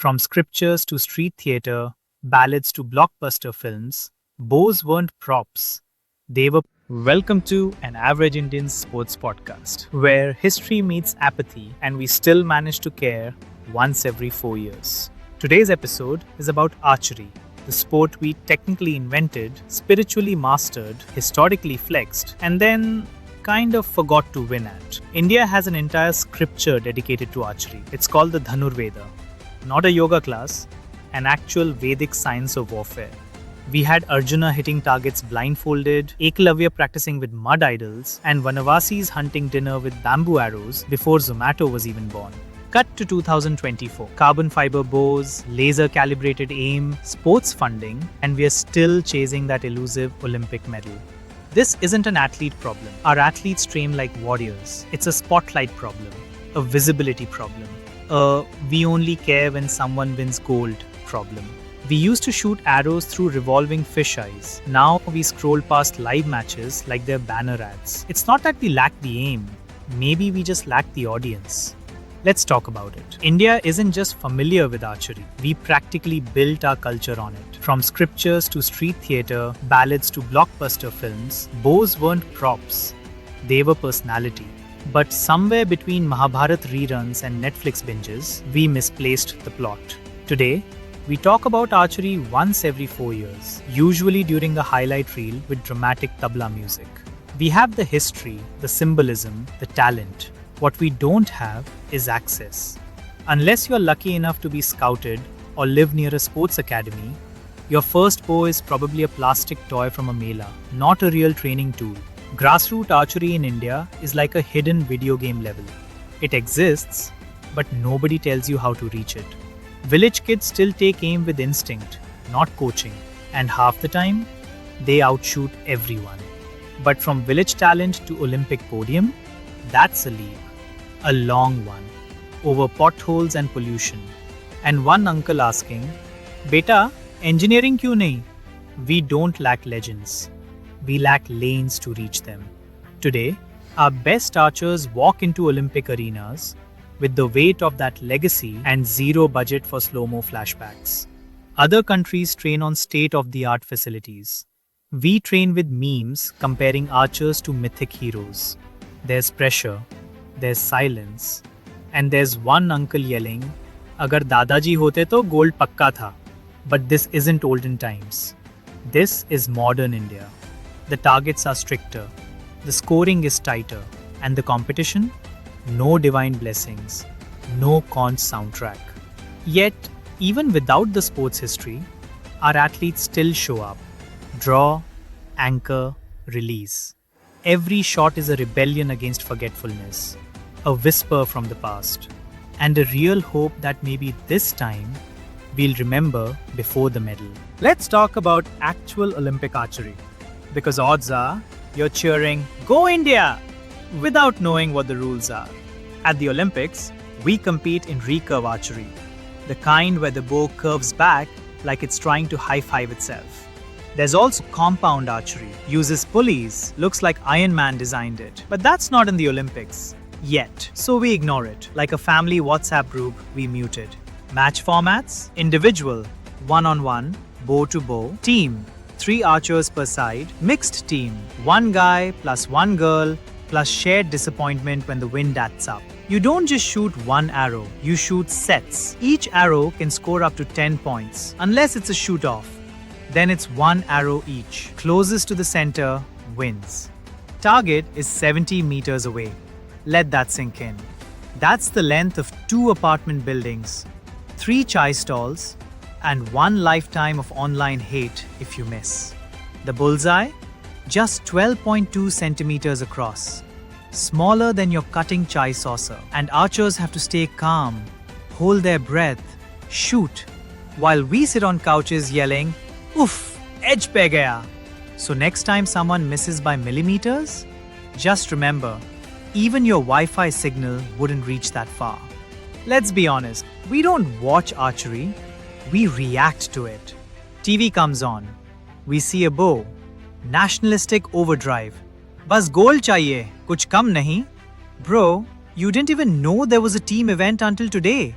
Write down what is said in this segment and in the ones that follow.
From scriptures to street theatre, ballads to blockbuster films, bows weren't props. They were. Welcome to an Average Indian Sports Podcast, where history meets apathy and we still manage to care once every 4 years. Today's episode is about archery, the sport we technically invented, spiritually mastered, historically flexed, and then kind of forgot to win at. India has an entire scripture dedicated to archery. It's called the Dhanurveda. Not a yoga class, an actual Vedic science of warfare. We had Arjuna hitting targets blindfolded, Eklavya practicing with mud idols, and Vanavasis hunting dinner with bamboo arrows before Zomato was even born. Cut to 2024. Carbon fiber bows, laser calibrated aim, sports funding, and we are still chasing that elusive Olympic medal. This isn't an athlete problem. Our athletes train like warriors. It's a spotlight problem, a visibility problem, we only care when someone wins gold problem. We used to shoot arrows through revolving fisheyes. Now we scroll past live matches like they're banner ads. It's not that we lack the aim. Maybe we just lack the audience. Let's talk about it. India isn't just familiar with archery. We practically built our culture on it. From scriptures to street theatre, ballads to blockbuster films, bows weren't props. They were personality. But somewhere between Mahabharat reruns and Netflix binges, we misplaced the plot. Today, we talk about archery once every 4 years, usually during the highlight reel with dramatic tabla music. We have the history, the symbolism, the talent. What we don't have is access. Unless you're lucky enough to be scouted or live near a sports academy, your first bow is probably a plastic toy from a mela, not a real training tool. Grassroots archery in India is like a hidden video game level. It exists, but nobody tells you how to reach it. Village kids still take aim with instinct, not coaching, and half the time, they outshoot everyone. But from village talent to Olympic podium, that's a leap. A long one, over potholes and pollution. And one uncle asking, "Beta, engineering kyun nahi?" We don't lack legends. We lack lanes to reach them. Today, our best archers walk into Olympic arenas with the weight of that legacy and zero budget for slow-mo flashbacks. Other countries train on state-of-the-art facilities. We train with memes comparing archers to mythic heroes. There's pressure, there's silence, and there's one uncle yelling, "Agar Dadaji hote to gold pakka tha." But this isn't olden times. This is modern India. The targets are stricter, the scoring is tighter, and the competition? No divine blessings, no conch soundtrack. Yet, even without the sports history, our athletes still show up. Draw, anchor, release. Every shot is a rebellion against forgetfulness, a whisper from the past, and a real hope that maybe this time we'll remember before the medal. Let's talk about actual Olympic archery. Because odds are, you're cheering, "Go India!" without knowing what the rules are. At the Olympics, we compete in recurve archery, the kind where the bow curves back like it's trying to high-five itself. There's also compound archery, uses pulleys, looks like Iron Man designed it. But that's not in the Olympics. Yet. So we ignore it. Like a family WhatsApp group, we mute it. Match formats? Individual, one-on-one, bow to bow, team. 3 archers per side, mixed team, 1 guy plus 1 girl plus shared disappointment when the wind adds up. You don't just shoot one arrow, you shoot sets. Each arrow can score up to 10 points, unless it's a shoot-off. Then it's 1 arrow each. Closest to the center wins. Target is 70 meters away. Let that sink in. That's the length of 2 apartment buildings, 3 chai stalls, and 1 lifetime of online hate if you miss. The bullseye? Just 12.2 centimeters across. Smaller than your cutting chai saucer. And archers have to stay calm, hold their breath, shoot, while we sit on couches yelling, "Oof, edge pe gaya." So next time someone misses by millimeters, just remember, even your Wi-Fi signal wouldn't reach that far. Let's be honest, we don't watch archery. We react to it. TV comes on. We see a bow. Nationalistic overdrive. Bas goal chahiye, kuch kam nahi. Bro, you didn't even know there was a team event until today.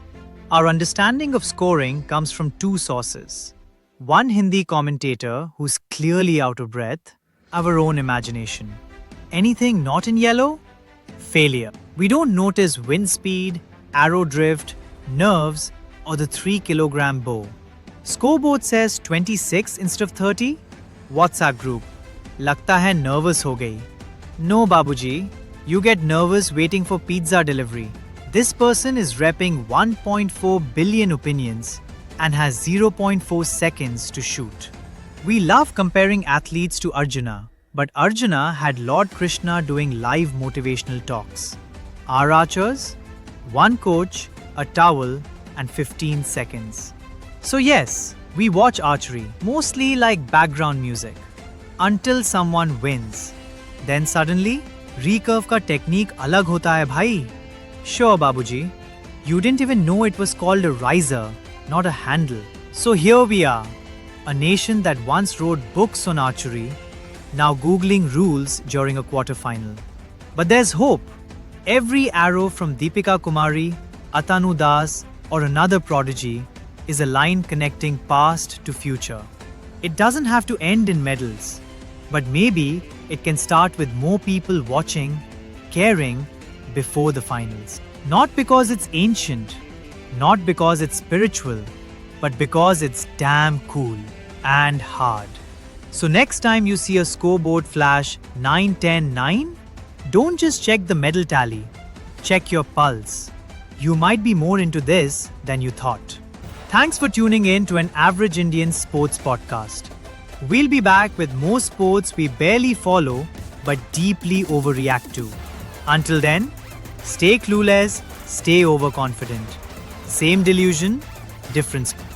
Our understanding of scoring comes from two sources. One Hindi commentator who's clearly out of breath, our own imagination. Anything not in yellow? Failure. We don't notice wind speed, arrow drift, nerves, or the 3 kilogram bow. Scoreboard says 26 instead of 30. WhatsApp group. Lagta hai nervous ho gayi. No babuji, you get nervous waiting for pizza delivery. This person is repping 1.4 billion opinions and has 0.4 seconds to shoot. We love comparing athletes to Arjuna, but Arjuna had Lord Krishna doing live motivational talks. Our archers? One coach, a towel, and 15 seconds. So yes, we watch archery, mostly like background music, until someone wins. Then suddenly, recurve ka technique alag hota hai bhai. Sure babuji, you didn't even know it was called a riser, not a handle. So here we are, a nation that once wrote books on archery, now googling rules during a quarterfinal. But there's hope. Every arrow from Deepika Kumari, Atanu Das, or another prodigy is a line connecting past to future. It doesn't have to end in medals, but maybe it can start with more people watching, caring, before the finals. Not because it's ancient, not because it's spiritual, but because it's damn cool and hard. So next time you see a scoreboard flash 9-10-9, don't just check the medal tally, check your pulse. You might be more into this than you thought. Thanks for tuning in to an Average Indian Sports Podcast. We'll be back with more sports we barely follow but deeply overreact to. Until then, stay clueless, stay overconfident. Same delusion, different sport.